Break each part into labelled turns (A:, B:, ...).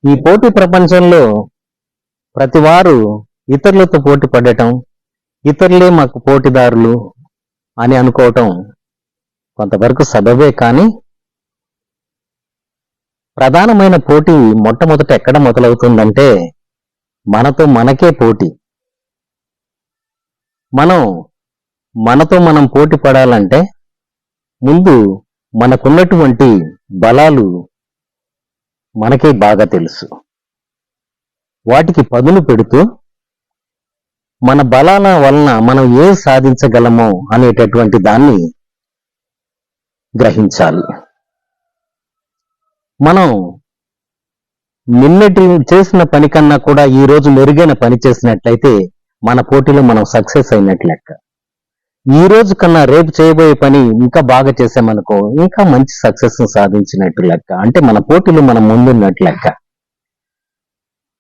A: ఈ పోటీ ప్రపంచంలో ప్రతివారు ఇతరులతో పోటీ పడటం, ఇతరులే మాకు పోటీదారులు అని అనుకోవటం కొంతవరకు సబబే. కానీ ప్రధానమైన పోటీ మొట్టమొదట ఎక్కడ మొదలవుతుందంటే మనతో మనకే పోటీ. మనతో మనం పోటీ పడాలంటే ముందు మనకున్నటువంటి బలాలు మనకే బాగా తెలుసు. వాటికి పదును పెడుతూ మన బలాల వలన మనం ఏం సాధించగలమో అనేటటువంటి దాన్ని గ్రహించాలి. మనం నిన్నటి చేసిన పని కన్నా కూడా ఈ రోజు మెరుగైన పని చేసినట్లయితే మన పోటీలో మనం సక్సెస్ అయినట్లు లెక్క. ఈ రోజు కన్నా రేపు చేయబోయే పని ఇంకా బాగా చేసామనుకో ఇంకా మంచి సక్సెస్ సాధించినట్టు లెక్క. అంటే మన పోటీలో మనం ముందున్నట్లు లెక్క.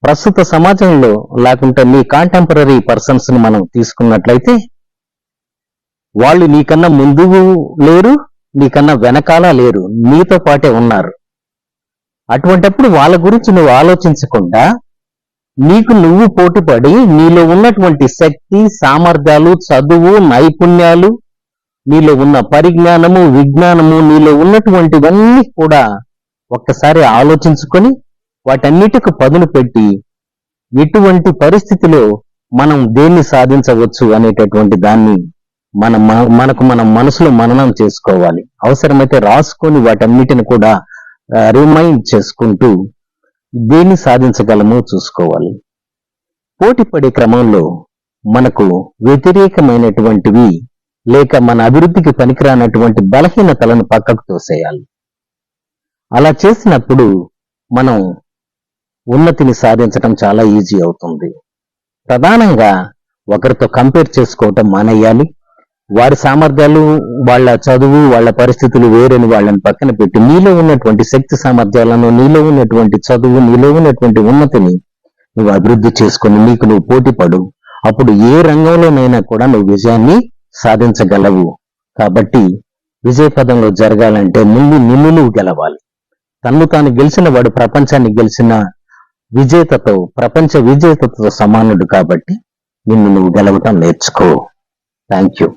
A: ప్రస్తుత సమాజంలో లేకుంటే నీ కాంటెంపరీ పర్సన్స్ ని మనం తీసుకున్నట్లయితే వాళ్ళు నీకన్నా ముందు లేరు, నీకన్నా వెనకాల లేరు, నీతో పాటే ఉన్నారు. అటువంటప్పుడు వాళ్ళ గురించి నువ్వు ఆలోచించకుండా నీకు నువ్వు పోటీపడి నీలో ఉన్నటువంటి శక్తి, సామర్థ్యాలు, చదువు, నైపుణ్యాలు, నీలో ఉన్న పరిజ్ఞానము, విజ్ఞానము, నీలో ఉన్నటువంటివన్నీ కూడా ఒక్కసారి ఆలోచించుకొని వాటన్నిటికి పదును పెట్టి ఎటువంటి పరిస్థితిలో మనం దేన్ని సాధించవచ్చు అనేటటువంటి దాన్ని మనం మనసులో మననం చేసుకోవాలి. అవసరమైతే రాసుకొని వాటన్నిటిని కూడా రిమైండ్ చేసుకుంటూ దేన్ని సాధించగలమో చూసుకోవాలి. పోటీ పడే క్రమంలో మనకు వ్యతిరేకమైనటువంటివి లేక మన అభివృద్ధికి పనికిరానటువంటి బలహీనతలను పక్కకు తోసేయాలి. అలా చేసినప్పుడు మనం ఉన్నతిని సాధించడం చాలా ఈజీ అవుతుంది. ప్రధానంగా ఒకరితో కంపేర్ చేసుకోవటం మానేయాలి. వారి సామర్థ్యాలు, వాళ్ళ చదువు, వాళ్ళ పరిస్థితులు వేరని వాళ్ళని పక్కన పెట్టి నీలో ఉన్నటువంటి శక్తి సామర్థ్యాలను, నీలో ఉన్నటువంటి చదువు, నీలో ఉన్నటువంటి ఉన్నతిని నువ్వు అభివృద్ధి చేసుకుని నీకు నువ్వు పోటీ పడు. అప్పుడు ఏ రంగంలోనైనా కూడా నువ్వు విజయాన్ని సాధించగలవు. కాబట్టి విజయపదంలో జరగాలంటే ముందు నిన్ను నువ్వు గెలవాలి. తన్ను తాను గెలిచిన వాడు ప్రపంచాన్ని గెలిచిన విజేతతో, ప్రపంచ విజేతతో సమానుడు. కాబట్టి నిన్ను నువ్వు గెలవటం నేర్చుకో. Thank you.